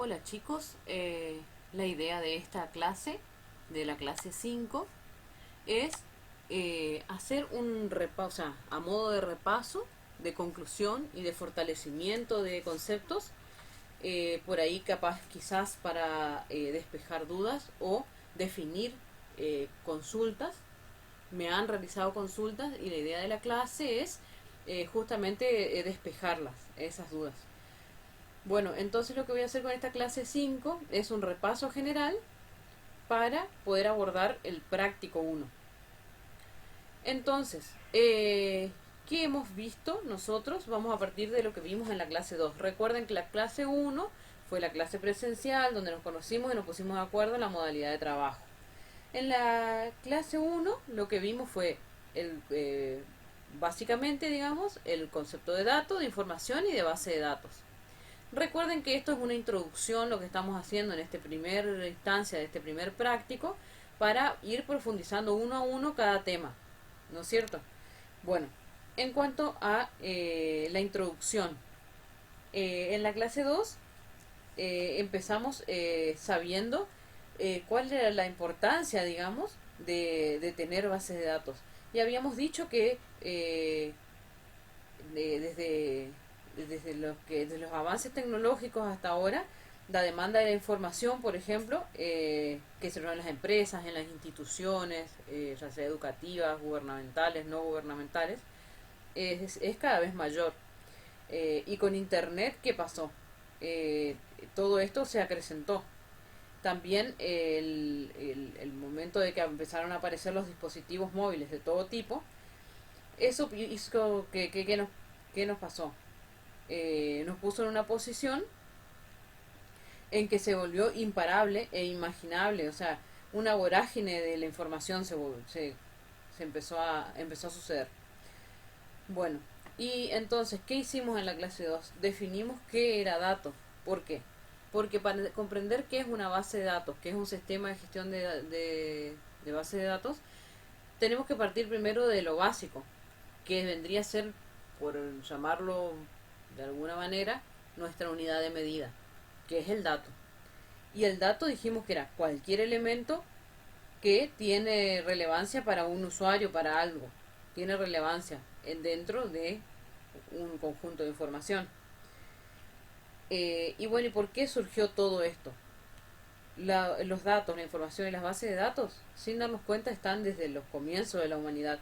Hola chicos, la idea de esta clase, de la clase 5, es hacer un repaso, o sea, a modo de repaso, de conclusión y de fortalecimiento de conceptos, por ahí capaz quizás para despejar dudas o definir consultas. Me han realizado consultas y la idea de la clase es justamente despejarlas, esas dudas. Bueno, entonces lo que voy a hacer con esta clase 5 es un repaso general para poder abordar el práctico uno. Entonces, ¿qué hemos visto nosotros? Vamos a partir de lo que vimos en la clase 2. Recuerden que la clase 1 fue la clase presencial donde nos conocimos y nos pusimos de acuerdo en la modalidad de trabajo. En la clase 1 lo que vimos fue básicamente, digamos, el concepto de dato, de información y de base de datos. Recuerden que esto es una introducción, lo que estamos haciendo en esta primera instancia de este primer práctico, para ir profundizando uno a uno cada tema, ¿no es cierto? Bueno, en cuanto a la introducción, en la clase 2 empezamos sabiendo cuál era la importancia, digamos, de tener bases de datos. Y habíamos dicho que desde desde los avances tecnológicos hasta ahora, la demanda de la información, por ejemplo, que se da en las empresas, en las instituciones, ya sea educativas, gubernamentales, no gubernamentales, es cada vez mayor. Y con Internet, ¿qué pasó? Todo esto se acrecentó. También el momento de que empezaron a aparecer los dispositivos móviles de todo tipo, eso hizo que nos pasó. Nos puso en una posición en que se volvió imparable e imaginable, o sea, una vorágine de la información empezó a suceder. Bueno, y entonces, ¿qué hicimos en la clase 2? Definimos qué era dato. ¿Por qué? Porque para comprender qué es una base de datos, qué es un sistema de gestión de base de datos, tenemos que partir primero de lo básico, que vendría a ser, por llamarlo de alguna manera, nuestra unidad de medida, que es el dato. Y el dato dijimos que era cualquier elemento que tiene relevancia para un usuario, para algo. Tiene relevancia dentro de un conjunto de información. Y bueno, ¿y por qué surgió todo esto? Los datos, la información y las bases de datos, sin darnos cuenta, están desde los comienzos de la humanidad.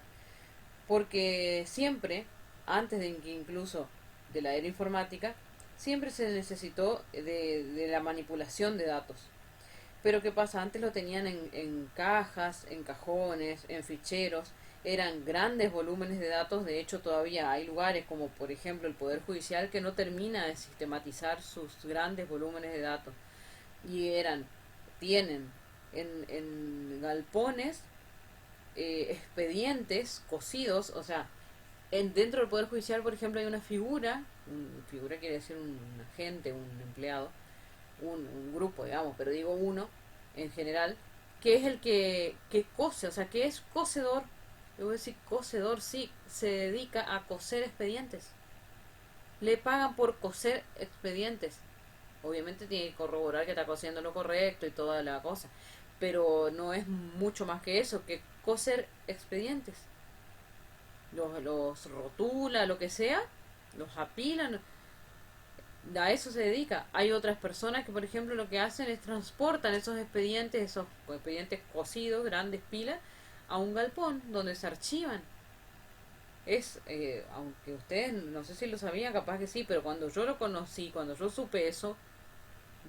Porque siempre, antes de que incluso de la era informática, siempre se necesitó de la manipulación de datos. Pero ¿qué pasa? Antes lo tenían en cajas, en cajones, en ficheros, eran grandes volúmenes de datos. De hecho, todavía hay lugares como por ejemplo el Poder Judicial que no termina de sistematizar sus grandes volúmenes de datos. Y tienen en galpones expedientes cosidos, o sea, dentro del Poder Judicial, por ejemplo, hay una figura quiere decir un agente, un empleado, un grupo, digamos, pero digo uno en general, que es el que cose, o sea, que es cosedor. Yo voy a decir cosedor, sí, se dedica a coser expedientes. Le pagan por coser expedientes. Obviamente tiene que corroborar que está cosiendo lo correcto y toda la cosa, pero no es mucho más que eso, que coser expedientes. Los rotula, lo que sea, los apilan, a eso se dedica. Hay otras personas que, por ejemplo, lo que hacen es transportan esos expedientes cosidos, grandes pilas, a un galpón donde se archivan. Aunque ustedes no sé si lo sabían, capaz que sí, pero cuando yo lo conocí, cuando yo supe eso,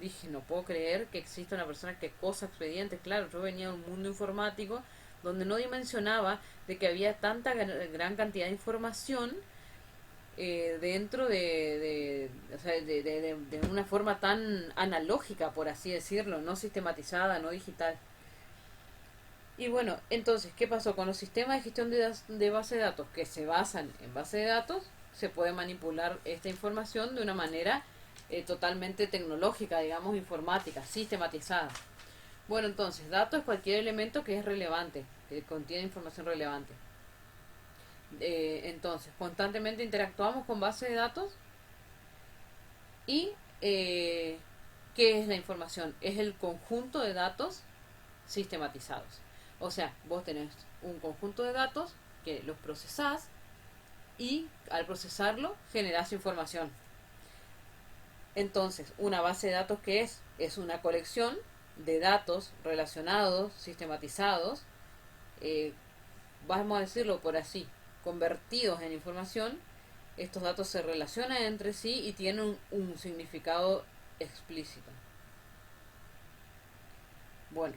dije, no puedo creer que exista una persona que cosa expedientes. Claro, yo venía de un mundo informático donde no dimensionaba de que había tanta gran cantidad de información dentro o sea, de una forma tan analógica, por así decirlo, no sistematizada, no digital. Y bueno, entonces, ¿qué pasó? Con los sistemas de gestión de base de datos que se basan en base de datos, se puede manipular esta información de una manera totalmente tecnológica, digamos, informática, sistematizada. Bueno, entonces, dato es cualquier elemento que es relevante, que contiene información relevante. Entonces, constantemente interactuamos con bases de datos y ¿Qué es la información? Es el conjunto de datos sistematizados. O sea, vos tenés un conjunto de datos que los procesás y al procesarlo generás información. Entonces, una base de datos, ¿qué es? Es una colección de datos relacionados, sistematizados, eh, vamos a decirlo por así, convertidos en información. Estos datos se relacionan entre sí y tienen un significado explícito. Bueno,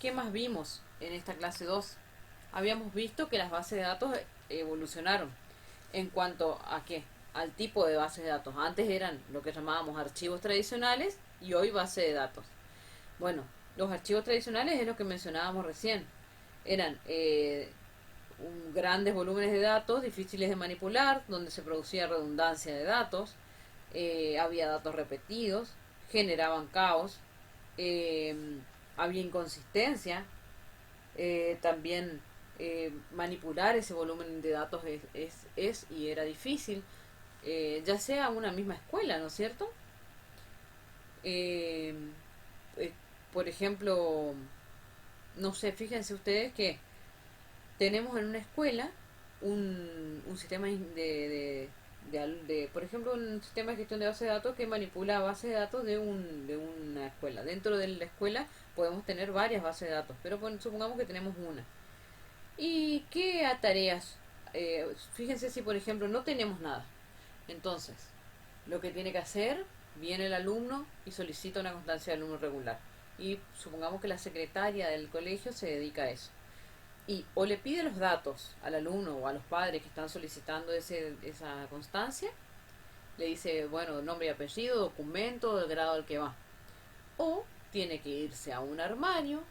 ¿qué más vimos en esta clase 2? Habíamos visto que las bases de datos evolucionaron. ¿En cuanto a qué? Al tipo de bases de datos. Antes eran lo que llamábamos archivos tradicionales y hoy base de datos. Bueno, los archivos tradicionales es lo que mencionábamos recién. Eran grandes volúmenes de datos difíciles de manipular, donde se producía redundancia de datos, había datos repetidos, generaban caos, eh, había inconsistencia, también manipular ese volumen de datos es y era difícil, ya sea una misma escuela, ¿no es cierto? Eh, eh, por ejemplo, no sé, fíjense ustedes que tenemos en una escuela un sistema por ejemplo, un sistema de gestión de base de datos que manipula bases de datos de una escuela. Dentro de la escuela podemos tener varias bases de datos, pero supongamos que tenemos una. ¿Y qué tareas? Fíjense si, por ejemplo, no tenemos nada. Entonces, lo que tiene que hacer, viene el alumno y solicita una constancia de alumno regular. Y supongamos que la secretaria del colegio se dedica a eso. Y o le pide los datos al alumno o a los padres que están solicitando esa constancia, le dice, bueno, nombre y apellido, documento, del grado al que va. O tiene que irse a un armario,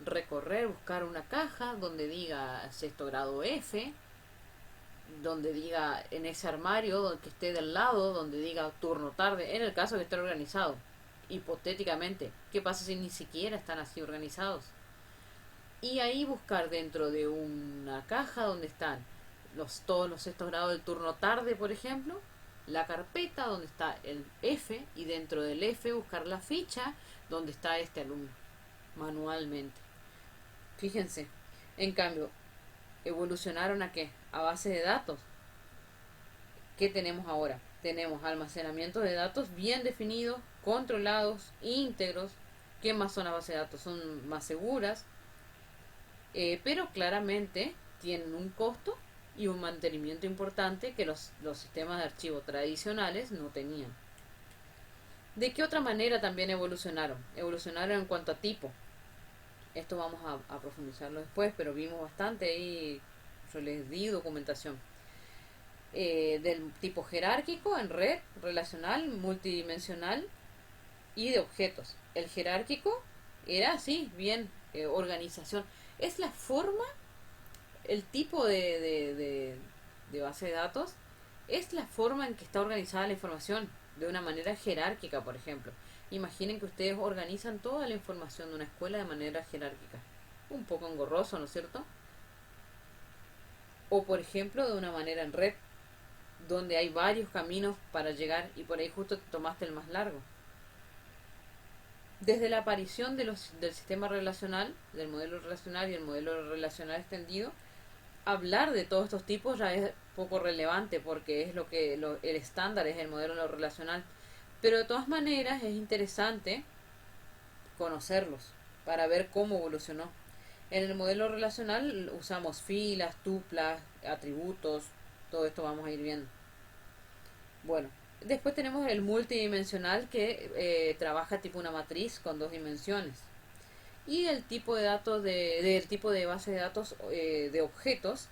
recorrer, buscar una caja donde diga sexto grado F, donde diga en ese armario que esté del lado, donde diga turno tarde, en el caso de estar organizado. Hipotéticamente, ¿qué pasa si ni siquiera están así organizados? Y ahí buscar dentro de una caja donde están todos los sextos grados del turno tarde, por ejemplo, la carpeta donde está el F y dentro del F buscar la ficha donde está este alumno, manualmente. Fíjense, en cambio, evolucionaron a qué? A base de datos. ¿Qué tenemos ahora? Tenemos almacenamiento de datos bien definidos, controlados, íntegros. ¿Qué más son las bases de datos? Son más seguras, pero claramente tienen un costo y un mantenimiento importante que los sistemas de archivo tradicionales no tenían. ¿De qué otra manera también evolucionaron? Evolucionaron en cuanto a tipo. Esto vamos a profundizarlo después, pero vimos bastante ahí, yo les di documentación. Del tipo jerárquico en red, relacional, multidimensional y de objetos. El jerárquico era así, bien, organización. Es la forma, el tipo de base de datos, es la forma en que está organizada la información, de una manera jerárquica, por ejemplo. Imaginen que ustedes organizan toda la información de una escuela de manera jerárquica. Un poco engorroso, ¿no es cierto? O, por ejemplo, de una manera en red, donde hay varios caminos para llegar y por ahí justo te tomaste el más largo. Desde la aparición del sistema relacional, del modelo relacional y el modelo relacional extendido, hablar de todos estos tipos ya es poco relevante porque es el estándar es el modelo relacional. Pero de todas maneras es interesante conocerlos para ver cómo evolucionó. En el modelo relacional usamos filas, tuplas, atributos, todo esto vamos a ir viendo. Bueno, después tenemos el multidimensional que trabaja tipo una matriz con dos dimensiones. Y el tipo de datos del tipo de base de datos de objetos,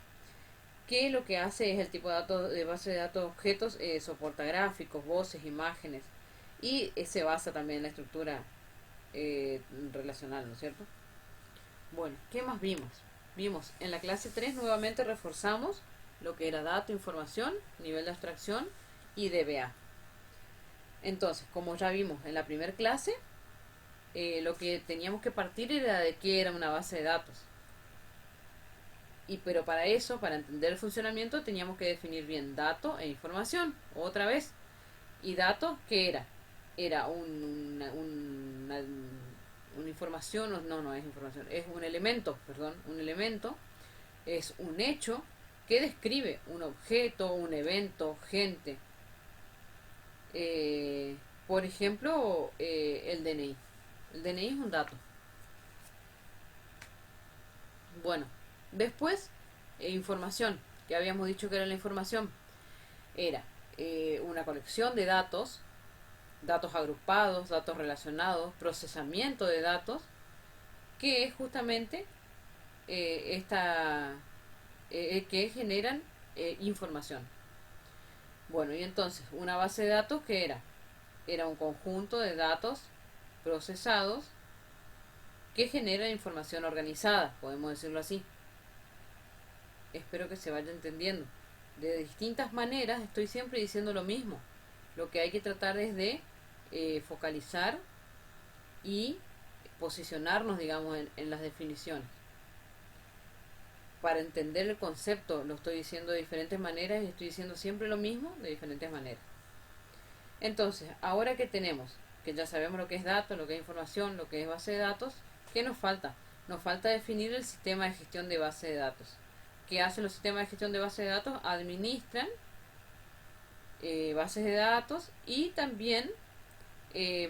que lo que hace es el tipo de datos de base de datos de objetos, soporta gráficos, voces, imágenes. Y se basa también en la estructura relacional, ¿no es cierto? Bueno, ¿qué más vimos? Vimos en la clase 3 nuevamente reforzamos lo que era dato, información, nivel de abstracción y DBA. Entonces, como ya vimos en la primera clase, lo que teníamos que partir era de qué era una base de datos. Pero para eso, para entender el funcionamiento, teníamos que definir bien dato e información, otra vez. ¿Y dato qué era? era una información, no es información, es un elemento, perdón, un elemento, es un hecho que describe un objeto, un evento, gente. Eh, por ejemplo, el DNI. El DNI es un dato. Bueno, después, información, que habíamos dicho que era la información, era una colección de datos, datos agrupados, datos relacionados, procesamiento de datos, que es justamente esta que generan información. Bueno, y entonces, una base de datos que era un conjunto de datos procesados que generan información organizada, podemos decirlo así. Espero que se vaya entendiendo. De distintas maneras estoy siempre diciendo lo mismo. Lo que hay que tratar es de focalizar y posicionarnos, digamos, en las definiciones. Para entender el concepto lo estoy diciendo de diferentes maneras y estoy diciendo siempre lo mismo de diferentes maneras. Entonces, ahora que tenemos, que ya sabemos lo que es datos, lo que es información, lo que es base de datos, ¿qué nos falta? Nos falta definir el sistema de gestión de base de datos. ¿Qué hacen los sistemas de gestión de base de datos? Administran bases de datos y también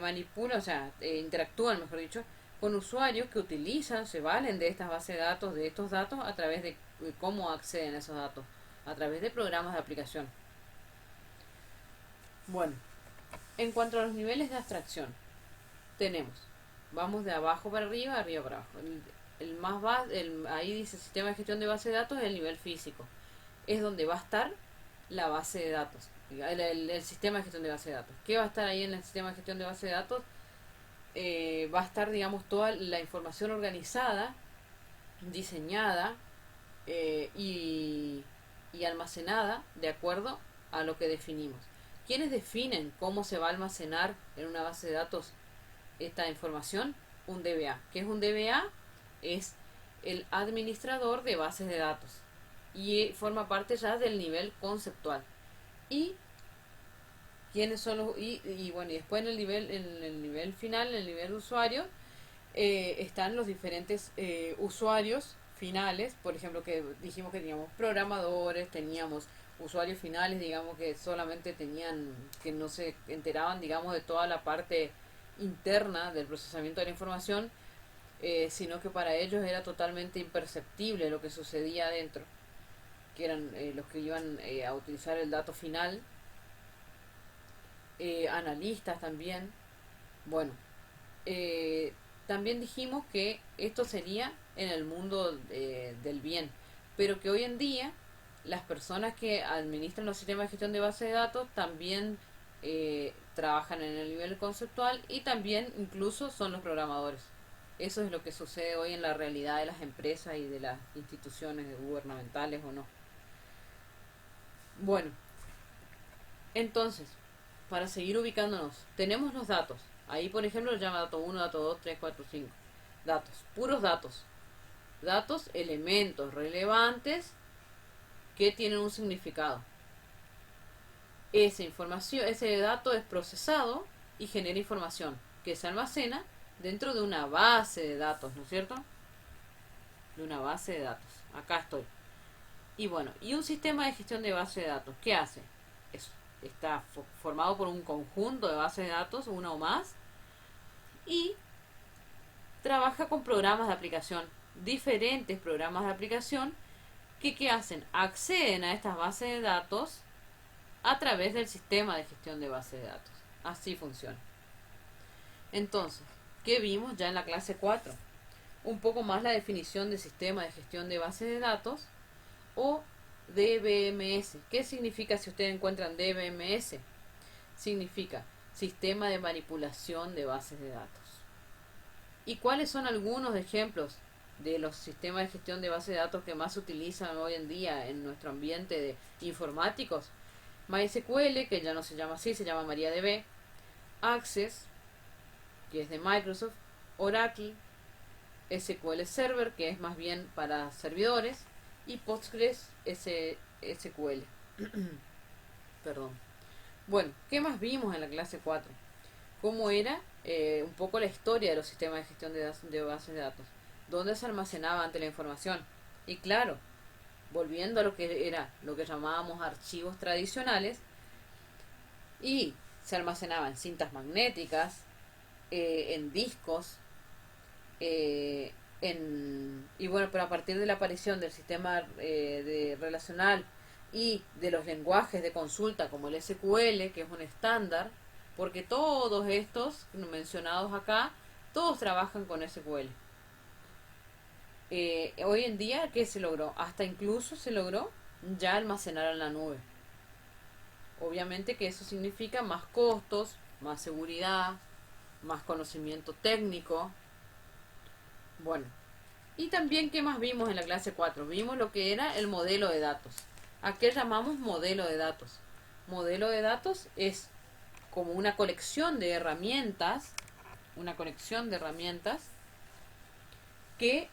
manipulan, o sea, interactúan, mejor dicho, con usuarios que utilizan, se valen de estas bases de datos, de estos datos, a través de cómo acceden a esos datos, a través de programas de aplicación. Bueno, en cuanto a los niveles de abstracción, tenemos, vamos de abajo para arriba, arriba para abajo. El más ahí dice sistema de gestión de base de datos, es el nivel físico. Es donde va a estar la base de datos, el sistema de gestión de base de datos. ¿Qué va a estar ahí en el sistema de gestión de base de datos? Va a estar, digamos, toda la información organizada, diseñada y almacenada de acuerdo a lo que definimos. ¿Quiénes definen cómo se va a almacenar en una base de datos esta información? Un DBA. ¿Qué es un DBA? Es el administrador de bases de datos y forma parte ya del nivel conceptual. Y quiénes son los y bueno, y después en el nivel final, en el nivel de usuario, están los diferentes usuarios finales. Por ejemplo, que dijimos que teníamos programadores, teníamos usuarios finales, digamos, que solamente tenían, que no se enteraban, digamos, de toda la parte interna del procesamiento de la información, sino que para ellos era totalmente imperceptible lo que sucedía adentro, que eran los que iban a utilizar el dato final, analistas también. Bueno, también dijimos que esto sería en el mundo del bien, pero que hoy en día las personas que administran los sistemas de gestión de base de datos también trabajan en el nivel conceptual y también incluso son los programadores. Eso es lo que sucede hoy en la realidad de las empresas y de las instituciones gubernamentales o no. Bueno, entonces, para seguir ubicándonos, tenemos los datos. Ahí, por ejemplo, lo llama dato 1, dato 2, 3, 4, 5. Datos, puros datos. Datos, elementos relevantes que tienen un significado. Esa información, ese dato es procesado y genera información que se almacena dentro de una base de datos, ¿no es cierto? De una base de datos. Acá estoy. Y bueno, y un sistema de gestión de base de datos, ¿qué hace? Eso, está formado por un conjunto de bases de datos, una o más, y trabaja con programas de aplicación, diferentes programas de aplicación que ¿qué hacen? Acceden a estas bases de datos a través del sistema de gestión de base de datos. Así funciona. Entonces, ¿qué vimos ya en la clase 4? Un poco más la definición de sistema de gestión de base de datos o DBMS. ¿Qué significa si ustedes encuentran DBMS? Significa sistema de manipulación de bases de datos. ¿Y cuáles son algunos ejemplos de los sistemas de gestión de bases de datos que más se utilizan hoy en día en nuestro ambiente de informáticos? MySQL, que ya no se llama así, se llama MariaDB, Access, que es de Microsoft, Oracle, SQL Server, que es más bien para servidores, y Postgres SQL. Perdón. Bueno, ¿qué más vimos en la clase 4? cómo era un poco la historia de los sistemas de gestión de bases de datos, dónde se almacenaba antes la información. Y claro, volviendo a lo que era lo que llamábamos archivos tradicionales, y se almacenaba en cintas magnéticas, en discos, y bueno, pero a partir de la aparición del sistema de relacional y de los lenguajes de consulta como el SQL, que es un estándar, porque todos estos mencionados acá, todos trabajan con SQL. Hoy en día, ¿qué se logró? Hasta incluso se logró ya almacenar en la nube. Obviamente que eso significa más costos, más seguridad, más conocimiento técnico. Bueno, y también, ¿qué más vimos en la clase 4? Vimos lo que era el modelo de datos. ¿A qué llamamos modelo de datos? Modelo de datos es como una colección de herramientas que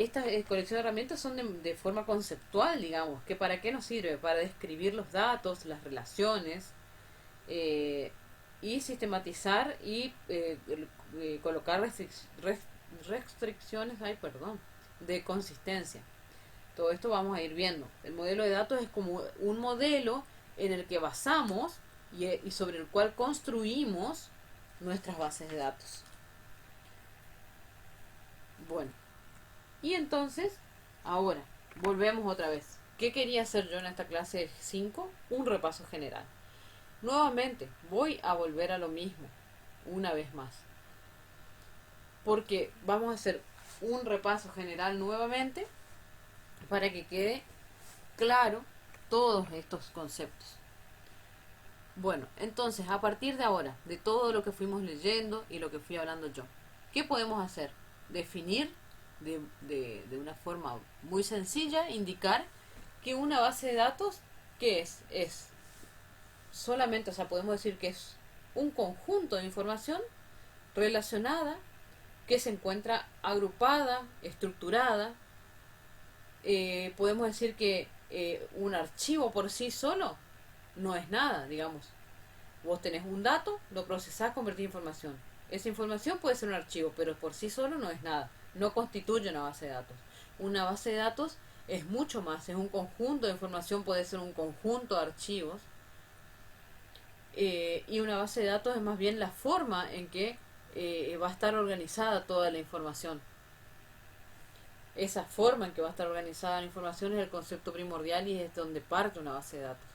esta colección de herramientas son de forma conceptual, digamos, que para qué nos sirve, para describir los datos, las relaciones, y sistematizar y colocar restricciones, ay, perdón, de consistencia. Todo esto vamos a ir viendo. El modelo de datos es como un modelo en el que basamos y sobre el cual construimos nuestras bases de datos. Bueno, y entonces, ahora, volvemos otra vez. ¿Qué quería hacer yo en esta clase 5? Un repaso general. Nuevamente, voy a volver a lo mismo, una vez más. Porque vamos a hacer un repaso general nuevamente para que quede claro todos estos conceptos. Bueno, entonces, a partir de ahora, de todo lo que fuimos leyendo y lo que fui hablando yo, ¿qué podemos hacer? Definir de una forma muy sencilla, indicar que una base de datos, ¿qué es? Es solamente, o sea, podemos decir que es un conjunto de información relacionada que se encuentra agrupada, estructurada. Podemos decir que un archivo por sí solo no es nada, digamos. Vos tenés un dato, lo procesás, convertís en información. Esa información puede ser un archivo, pero por sí solo no es nada. No constituye una base de datos. Una base de datos es mucho más, es un conjunto de información, puede ser un conjunto de archivos. Y una base de datos es más bien la forma en que va a estar organizada toda la información. Esa forma en que va a estar organizada la información es el concepto primordial y es donde parte una base de datos.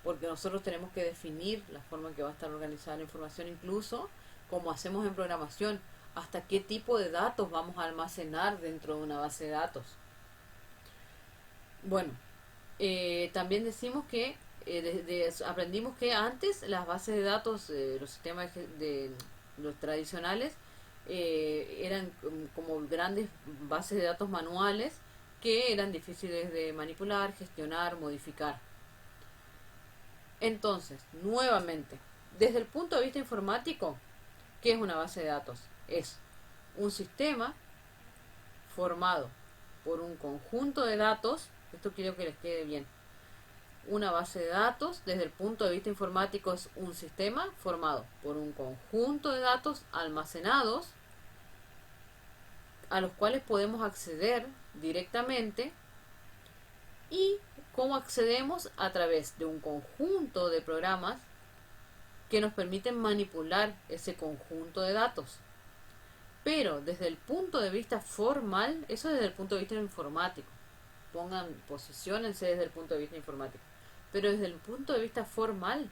Porque nosotros tenemos que definir la forma en que va a estar organizada la información, incluso como hacemos en programación, hasta qué tipo de datos vamos a almacenar dentro de una base de datos. Bueno, también decimos que aprendimos que antes las bases de datos, los sistemas de los tradicionales, eran como grandes bases de datos manuales que eran difíciles de manipular, gestionar, modificar. Entonces, nuevamente, desde el punto de vista informático, ¿qué es una base de datos? Es un sistema formado por un conjunto de datos. Esto quiero que les quede bien. Una base de datos, desde el punto de vista informático, es un sistema formado por un conjunto de datos almacenados a los cuales podemos acceder directamente. ¿Y cómo accedemos? A través de un conjunto de programas que nos permiten manipular ese conjunto de datos. Pero desde el punto de vista formal, eso es desde el punto de vista informático. Posiciónense desde el punto de vista informático. Pero desde el punto de vista formal,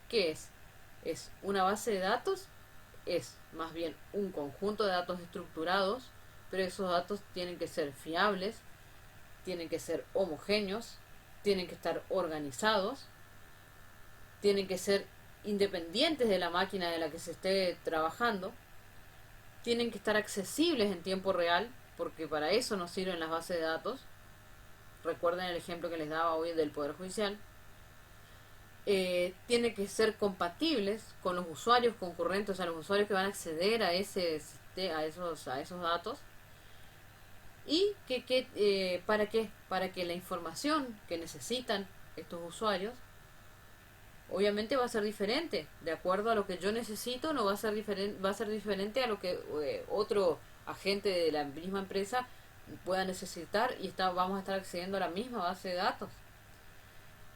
¿qué es? Es una base de datos, es más bien un conjunto de datos estructurados, pero esos datos tienen que ser fiables, tienen que ser homogéneos, tienen que estar organizados, tienen que ser independientes de la máquina de la que se esté trabajando, tienen que estar accesibles en tiempo real, porque para eso nos sirven las bases de datos. Recuerden el ejemplo que les daba hoy del Poder Judicial. Tienen que ser compatibles con los usuarios concurrentes, o sea, los usuarios que van a acceder a esos datos. ¿Y para qué? Para que la información que necesitan estos usuarios obviamente va a ser diferente, de acuerdo a lo que yo necesito, no va a ser diferente, va a ser diferente a lo que otro agente de la misma empresa pueda necesitar y vamos a estar accediendo a la misma base de datos.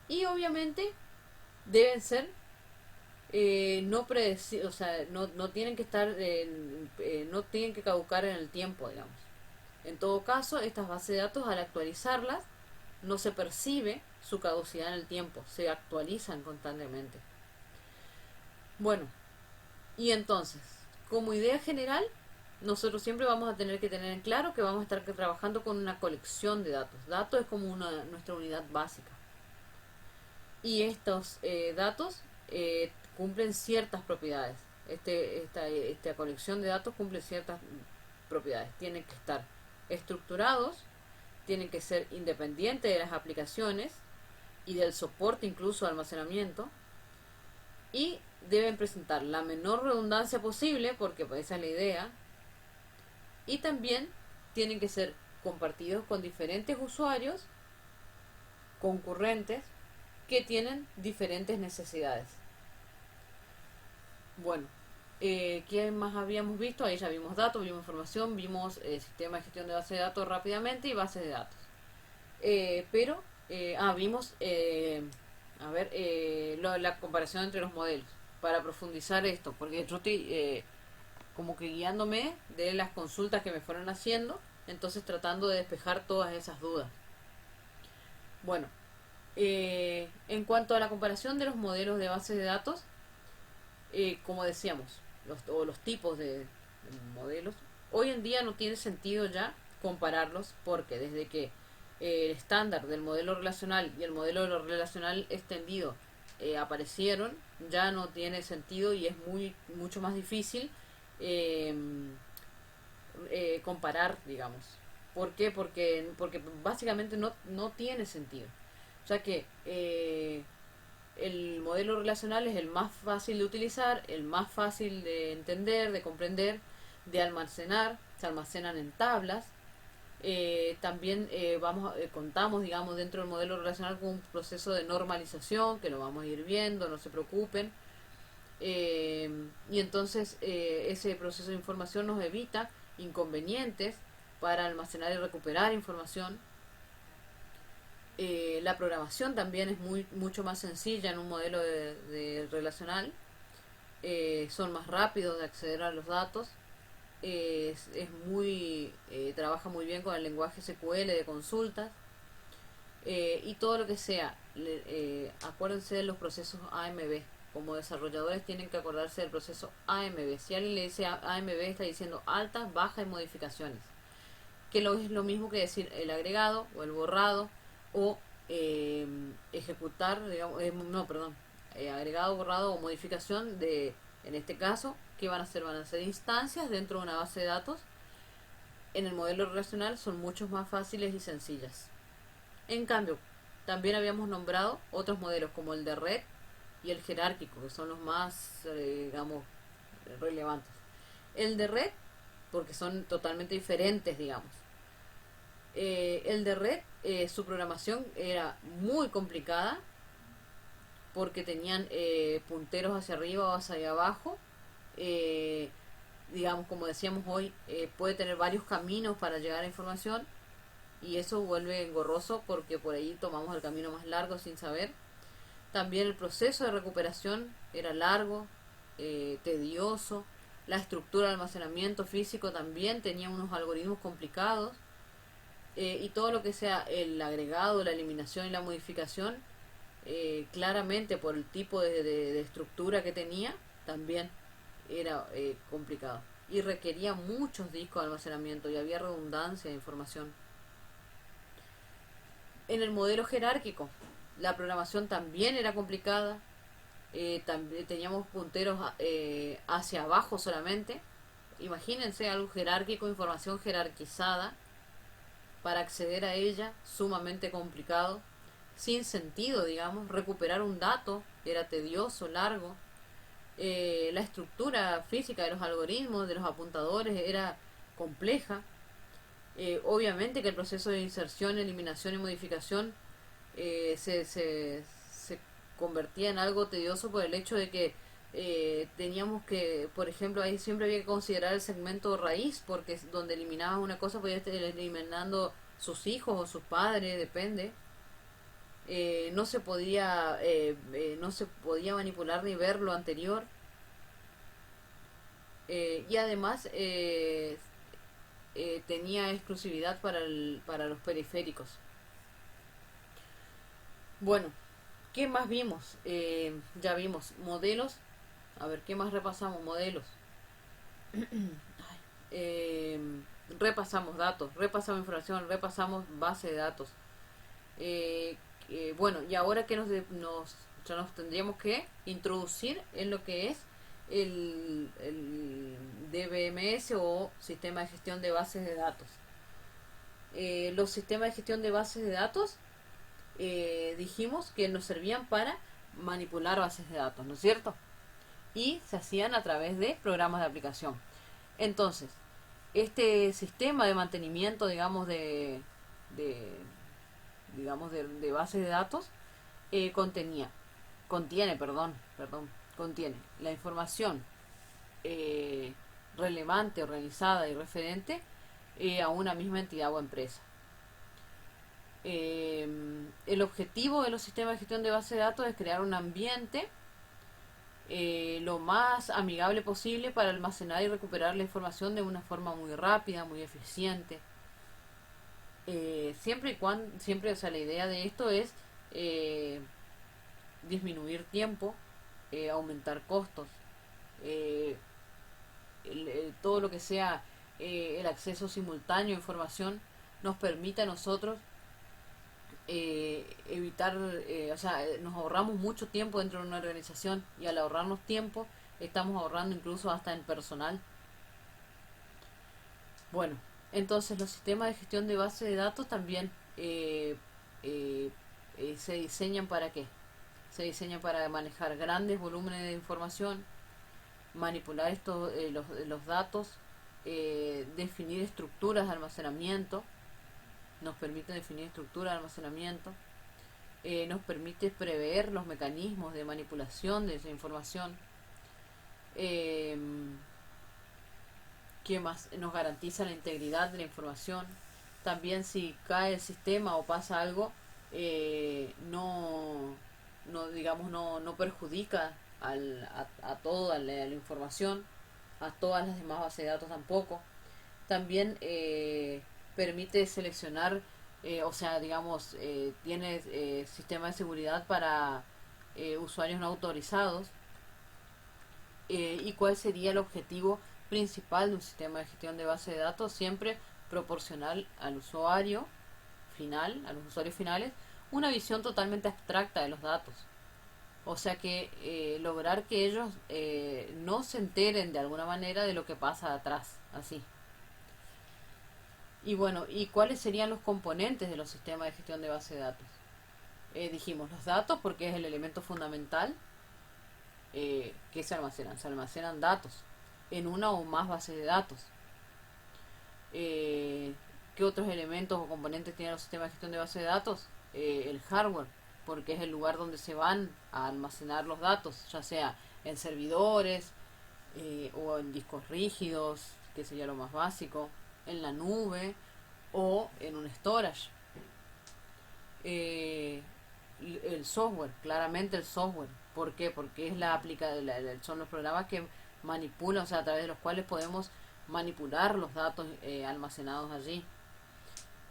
Y obviamente deben ser no predecibles, o sea, no tienen que estar, no tienen que caducar en el tiempo, digamos. En todo caso, estas bases de datos, al actualizarlas, no se percibe su caducidad en el tiempo, se actualizan constantemente. Bueno, y entonces, como idea general, nosotros siempre vamos a tener que tener en claro que vamos a estar trabajando con una colección de datos. Datos es como nuestra unidad básica. Y estos datos cumplen ciertas propiedades. Esta colección de datos cumple ciertas propiedades. Tienen que estar estructurados, tienen que ser independientes de las aplicaciones y del soporte incluso de almacenamiento, y deben presentar la menor redundancia posible, porque esa es la idea, y también tienen que ser compartidos con diferentes usuarios concurrentes que tienen diferentes necesidades. Bueno, ¿qué más habíamos visto? Ahí ya vimos datos, vimos información, vimos sistema de gestión de bases de datos rápidamente y bases de datos. Pero, vimos, la comparación entre los modelos, para profundizar esto, porque yo estoy como que guiándome de las consultas que me fueron haciendo, entonces tratando de despejar todas esas dudas. Bueno, en cuanto a la comparación de los modelos de bases de datos, como decíamos, los tipos de modelos, hoy en día no tiene sentido ya compararlos, porque desde que el estándar del modelo relacional y el modelo relacional extendido aparecieron, ya no tiene sentido y es mucho más difícil eh, comparar, digamos. ¿Por qué? Porque básicamente no tiene sentido. O sea que el modelo relacional es el más fácil de utilizar, el más fácil de entender, de comprender, de almacenar. Se almacenan en tablas. También contamos, digamos, dentro del modelo relacional con un proceso de normalización, que lo vamos a ir viendo, no se preocupen. Y entonces ese proceso de información nos evita inconvenientes para almacenar y recuperar información. La programación también es mucho más sencilla en un modelo de relacional. Son más rápidos de acceder a los datos. Trabaja muy bien con el lenguaje SQL de consultas. Y todo lo que sea, acuérdense de los procesos AMB. Como desarrolladores tienen que acordarse del proceso AMB. Si alguien le dice AMB, está diciendo altas, bajas y modificaciones, que es lo mismo que decir el agregado o el borrado o ejecutar, digamos, agregado, borrado o modificación de, en este caso, ¿qué van a hacer? Van a ser instancias dentro de una base de datos. En el modelo relacional son mucho más fáciles y sencillas. En cambio, también habíamos nombrado otros modelos como el de red y el jerárquico, que son los más, digamos, relevantes. El de red, porque son totalmente diferentes, digamos. El de red, su programación era muy complicada, porque tenían punteros hacia arriba o hacia abajo. Digamos, como decíamos hoy, puede tener varios caminos para llegar a información, y eso vuelve engorroso porque por ahí tomamos el camino más largo sin saber. También el proceso de recuperación era largo, tedioso. La estructura de almacenamiento físico también tenía unos algoritmos complicados. Y todo lo que sea el agregado, la eliminación y la modificación, claramente por el tipo de estructura que tenía, también era complicado. Y requería muchos discos de almacenamiento y había redundancia de información. En el modelo jerárquico, la programación también era complicada. También teníamos punteros hacia abajo solamente. Imagínense algo jerárquico, información jerarquizada. Para acceder a ella, sumamente complicado, sin sentido, digamos. Recuperar un dato era tedioso, largo. La estructura física de los algoritmos, de los apuntadores, era compleja. Obviamente que el proceso de inserción, eliminación y modificación se convertía en algo tedioso por el hecho de que teníamos que, por ejemplo, ahí siempre había que considerar el segmento raíz, porque donde eliminabas una cosa podías estar eliminando sus hijos o sus padres, depende. No se podía manipular ni ver lo anterior. Y además tenía exclusividad para los periféricos. Bueno, ¿qué más vimos? Ya vimos modelos. A ver, ¿qué más repasamos? Modelos. Eh, Repasamos datos, repasamos información, repasamos base de datos. Eh, bueno, y ahora que ya nos tendríamos que introducir en lo que es el DBMS o Sistema de Gestión de Bases de Datos. Los sistemas de gestión de bases de datos dijimos que nos servían para manipular bases de datos, ¿no es cierto? Y se hacían a través de programas de aplicación. Entonces, este sistema de mantenimiento, digamos, de de bases de datos contiene la información relevante, organizada y referente a una misma entidad o empresa. El objetivo de los sistemas de gestión de base de datos es crear un ambiente lo más amigable posible para almacenar y recuperar la información de una forma muy rápida, muy eficiente. Siempre, o sea, la idea de esto es disminuir tiempo, aumentar costos, eh, todo lo que sea el acceso simultáneo a información nos permite a nosotros evitar, o sea, nos ahorramos mucho tiempo dentro de una organización y al ahorrarnos tiempo estamos ahorrando incluso hasta en personal. Bueno, entonces los sistemas de gestión de base de datos también eh, se diseñan para qué? Se diseñan para manejar grandes volúmenes de información, manipular los datos, definir estructuras de almacenamiento, nos permite definir estructuras de almacenamiento, nos permite prever los mecanismos de manipulación de esa información. Eh, ¿Qué más? Nos garantiza la integridad de la información. También si cae el sistema o pasa algo, no perjudica a toda la información, a todas las demás bases de datos tampoco. También permite seleccionar, o sea, digamos, tiene sistema de seguridad para usuarios no autorizados. ¿Y cuál sería el objetivo principal de un sistema de gestión de base de datos? Siempre proporcionar al usuario final, a los usuarios finales, una visión totalmente abstracta de los datos. O sea que lograr que ellos no se enteren de alguna manera de lo que pasa atrás, así. Y bueno, ¿y cuáles serían los componentes de los sistemas de gestión de base de datos? Dijimos los datos porque es el elemento fundamental. Que se almacenan? Se almacenan datos en una o más bases de datos. ¿Qué otros elementos o componentes tienen los sistemas de gestión de base de datos? El hardware, porque es el lugar donde se van a almacenar los datos, ya sea en servidores o en discos rígidos, que sería lo más básico, en la nube o en un storage. El software, claramente el software. ¿Por qué? Porque es son los programas que manipulan, o sea, a través de los cuales podemos manipular los datos almacenados allí.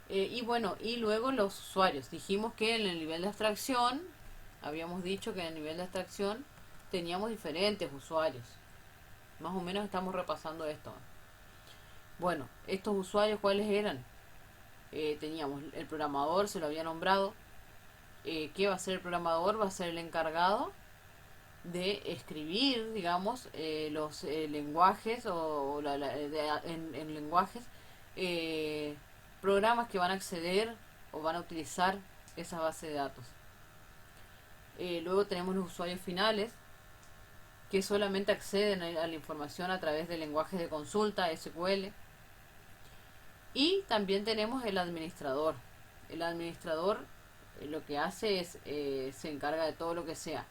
Y bueno, y luego los usuarios. Dijimos que en el nivel de abstracción, habíamos dicho que en el nivel de abstracción teníamos diferentes usuarios. Más o menos estamos repasando esto. Bueno, estos usuarios, ¿cuáles eran? Teníamos el programador, se lo había nombrado. ¿Qué va a ser el programador? Va a ser el encargado de escribir, digamos, los lenguajes en lenguajes, programas que van a acceder o van a utilizar esa base de datos. Luego tenemos los usuarios finales que solamente acceden a la información a través de lenguajes de consulta, SQL. Y también tenemos el administrador. El administrador lo que hace es, se encarga de todo lo que sea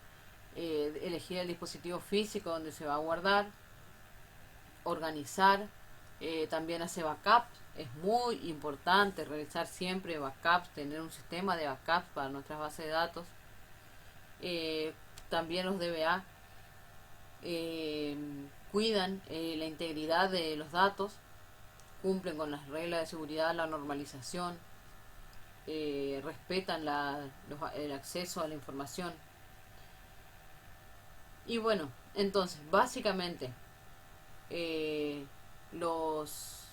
elegir el dispositivo físico donde se va a guardar, organizar, también hace backups. Es muy importante realizar siempre backups, tener un sistema de backups para nuestras bases de datos. Eh, También los DBA cuidan la integridad de los datos, cumplen con las reglas de seguridad, la normalización, respetan el acceso a la información. Y bueno, entonces, básicamente, los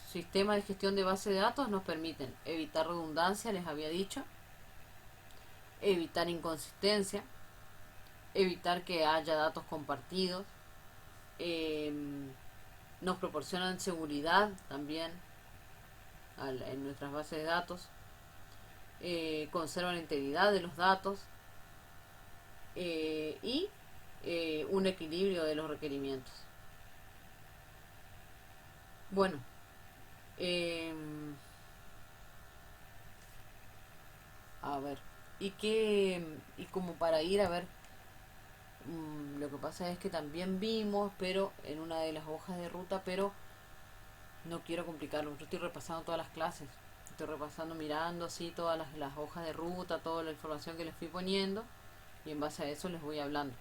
sistemas de gestión de base de datos nos permiten evitar redundancia, les había dicho, evitar inconsistencia, evitar que haya datos compartidos, eh, nos proporcionan seguridad también en nuestras bases de datos, conservan la integridad de los datos y un equilibrio de los requerimientos. Bueno, eh, a ver, y como para ir a ver, lo que pasa es que también vimos, pero en una de las hojas de ruta, pero no quiero complicarlo, yo estoy repasando todas las clases, estoy repasando, mirando así todas las hojas de ruta, toda la información que les fui poniendo, y en base a eso les voy hablando.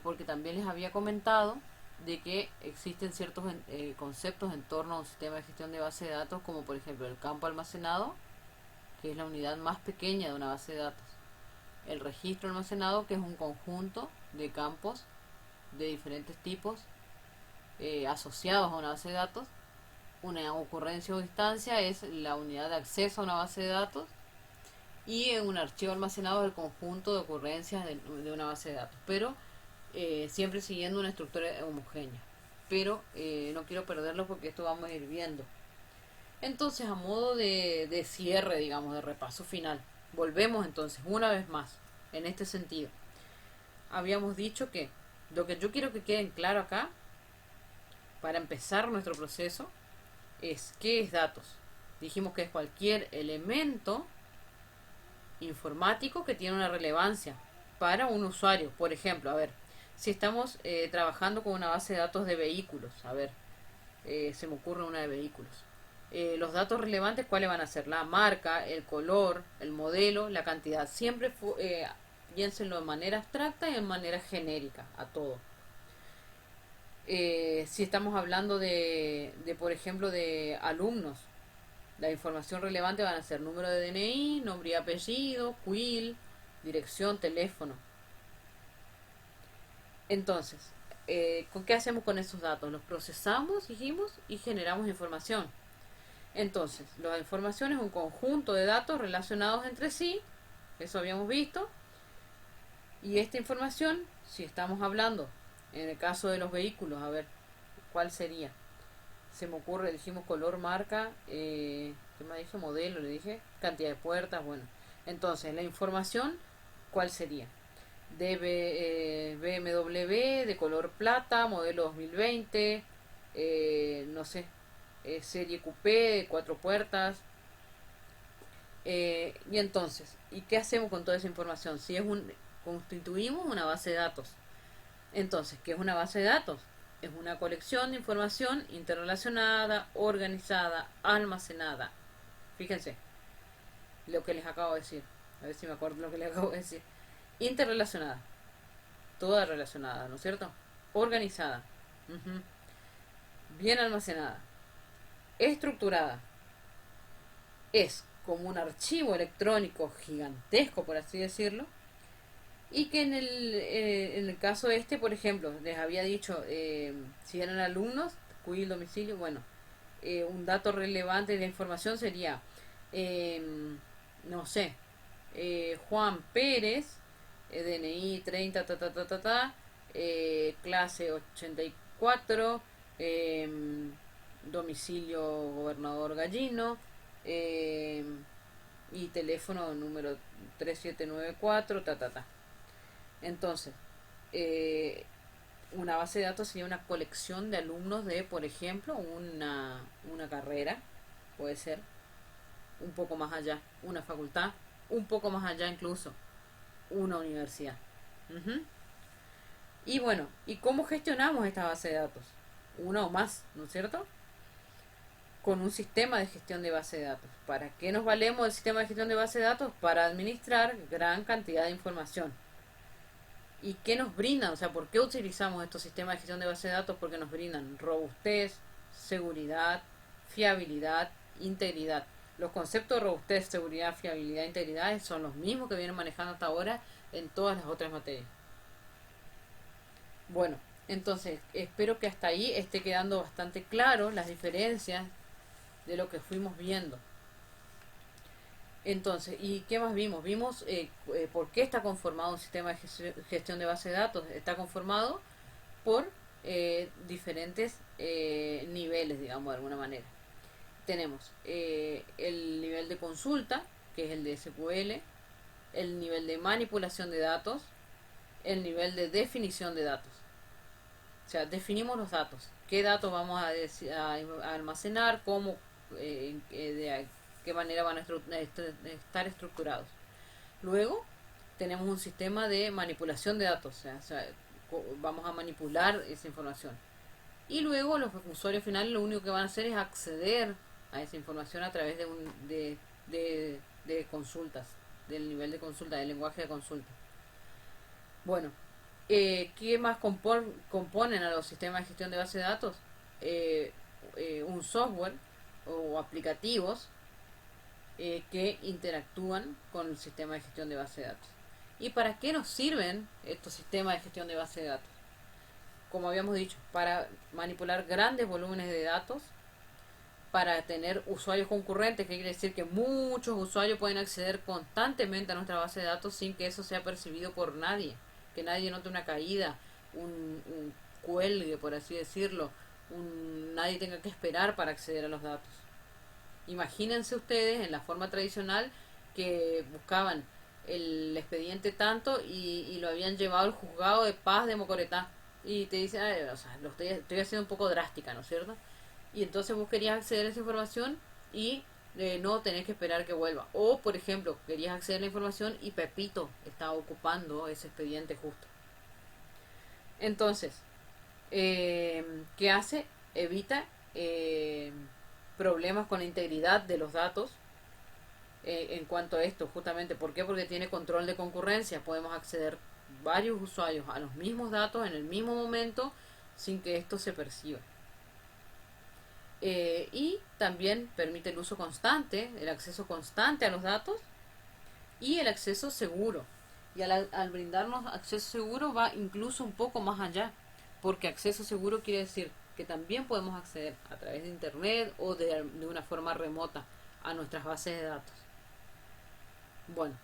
Porque también les había comentado de que existen ciertos conceptos en torno a un sistema de gestión de base de datos, como por ejemplo el campo almacenado, que es la unidad más pequeña de una base de datos, el registro almacenado, que es un conjunto de campos de diferentes tipos asociados a una base de datos. Una ocurrencia o instancia es la unidad de acceso a una base de datos, y un archivo almacenado es el conjunto de ocurrencias de una base de datos, pero siempre siguiendo una estructura homogénea. Pero no quiero perderlo porque esto vamos a ir viendo. Entonces, a modo de cierre, digamos, de repaso final, volvemos entonces una vez más en este sentido. Habíamos dicho que lo que yo quiero que quede claro acá, para empezar nuestro proceso, es qué es datos. Dijimos que es cualquier elemento informático que tiene una relevancia para un usuario. Por ejemplo, a ver, si estamos trabajando con una base de datos de vehículos, a ver, se me ocurre una de vehículos. Los datos relevantes, ¿cuáles van a ser? La marca, el color, el modelo, la cantidad. Siempre piénsenlo de manera abstracta y en manera genérica a todo. Si estamos hablando por ejemplo, de alumnos, la información relevante van a ser número de DNI, nombre y apellido, quill, dirección, teléfono. Entonces, ¿con qué hacemos con esos datos? Los procesamos, dijimos, y generamos información. Entonces, la información es un conjunto de datos relacionados entre sí, eso habíamos visto, y esta información, si estamos hablando, en el caso de los vehículos, a ver, ¿cuál sería? Se me ocurre, dijimos color, marca, ¿qué me dije? Modelo, le dije, cantidad de puertas, bueno. Entonces, la información, ¿cuál sería? BMW de color plata, modelo 2020, no sé, serie coupé de 4 puertas. Y entonces, ¿y qué hacemos con toda esa información? Si es constituimos una base de datos. Entonces, ¿qué es una base de datos? Es una colección de información interrelacionada, organizada, almacenada. Fíjense lo que les acabo de decir. A ver si me acuerdo lo que les acabo de decir. Interrelacionada. Toda relacionada, ¿no es cierto? Organizada. Uh-huh. Bien almacenada. Estructurada. Es como un archivo electrónico gigantesco, por así decirlo. Y que en el caso este, por ejemplo, les había dicho, si eran alumnos, cuyo domicilio, bueno, un dato relevante de la información sería, eh, no sé, Juan Pérez, DNI 30, clase 84, domicilio Gobernador Gallino, y teléfono número 3794, Entonces, una base de datos sería una colección de alumnos de, por ejemplo, una carrera, puede ser, un poco más allá, una facultad, un poco más allá incluso, una universidad. Ujú. Y bueno, ¿y cómo gestionamos esta base de datos? Una o más, ¿no es cierto? Con un sistema de gestión de base de datos. ¿Para qué nos valemos del sistema de gestión de base de datos? Para administrar gran cantidad de información. ¿Y qué nos brindan? O sea, ¿por qué utilizamos estos sistemas de gestión de base de datos? Porque nos brindan robustez, seguridad, fiabilidad, integridad. Los conceptos de robustez, seguridad, fiabilidad e integridad son los mismos que vienen manejando hasta ahora en todas las otras materias. Bueno, entonces espero que hasta ahí esté quedando bastante claro las diferencias de lo que fuimos viendo. Entonces, ¿y qué más vimos? Vimos por qué está conformado un sistema de gestión de base de datos. Está conformado por diferentes niveles, digamos, de alguna manera. Tenemos el nivel de consulta, que es el de SQL, el nivel de manipulación de datos, el nivel de definición de datos. O sea, definimos los datos. ¿Qué datos vamos a almacenar? ¿Cómo? De qué manera van a estar estructurados. Luego tenemos un sistema de manipulación de datos, o sea, vamos a manipular esa información. Y luego los usuarios finales lo único que van a hacer es acceder a esa información a través de consultas, del nivel de consulta, del lenguaje de consulta. Bueno, ¿qué más componen a los sistemas de gestión de base de datos? Un software o aplicativos que interactúan con el sistema de gestión de base de datos. ¿Y para qué nos sirven estos sistemas de gestión de base de datos? Como habíamos dicho, para manipular grandes volúmenes de datos, para tener usuarios concurrentes, que quiere decir que muchos usuarios pueden acceder constantemente a nuestra base de datos sin que eso sea percibido por nadie, que nadie note una caída, un cuelgue, por así decirlo, nadie tenga que esperar para acceder a los datos. Imagínense ustedes en la forma tradicional que buscaban el expediente tanto y lo habían llevado al juzgado de paz de Mocoretá. Y te dicen, o sea, estoy haciendo un poco drástica, ¿no es cierto? Y entonces vos querías acceder a esa información y no tenés que esperar que vuelva. O, por ejemplo, querías acceder a la información y Pepito estaba ocupando ese expediente justo. Entonces, ¿qué hace? Evita problemas con la integridad de los datos en cuanto a esto, justamente. ¿Por qué? Porque tiene control de concurrencia. Podemos acceder varios usuarios a los mismos datos en el mismo momento sin que esto se perciba. Y también permite el uso constante, el acceso constante a los datos y el acceso seguro. Y al brindarnos acceso seguro va incluso un poco más allá, porque acceso seguro quiere decir que también podemos acceder a través de internet o de una forma remota a nuestras bases de datos. Bueno,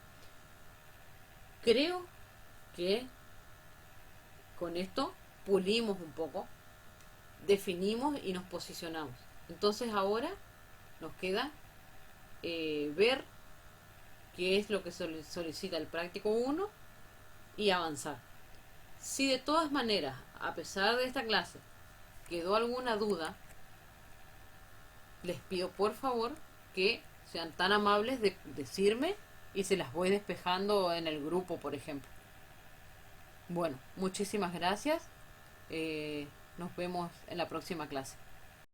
creo que con esto pulimos un poco, definimos y nos posicionamos. Entonces ahora nos queda ver qué es lo que solicita el práctico 1 y avanzar. Si de todas maneras, a pesar de esta clase, quedó alguna duda, les pido por favor que sean tan amables de decirme y se las voy despejando en el grupo, por ejemplo. Bueno, muchísimas gracias. Nos vemos en la próxima clase.